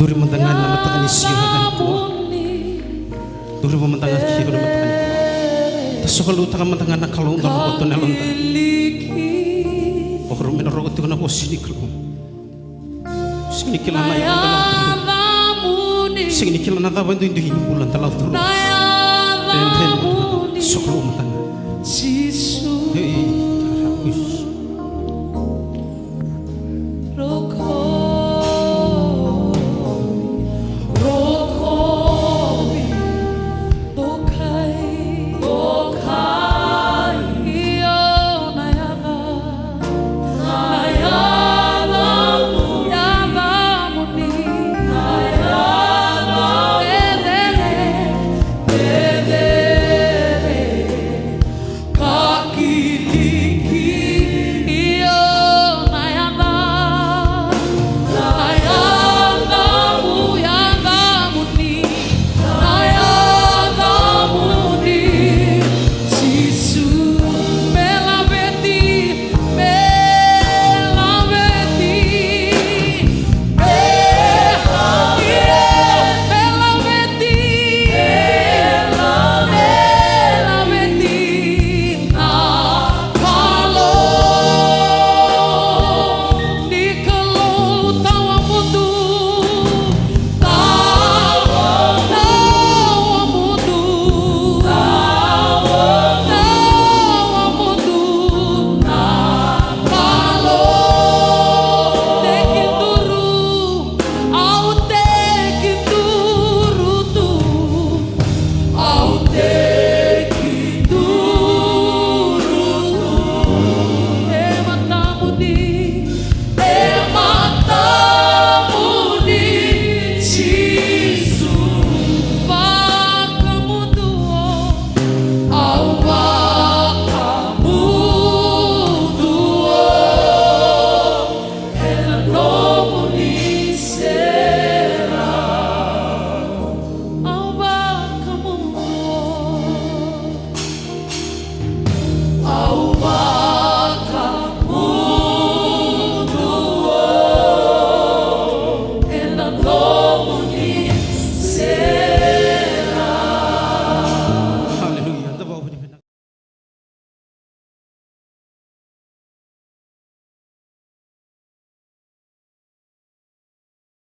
Duri mandangan na matakan ni siyo na ko. Duri mandangan siyo na matakan. Tasok ka mandangan na kalong dalam koto na londa. Okro minarokot ko na po siniklo. Sinikila na yung dalam tulo. Sinikila na daw yung bulan dalam tulo. Den soklo mandangan. Hey,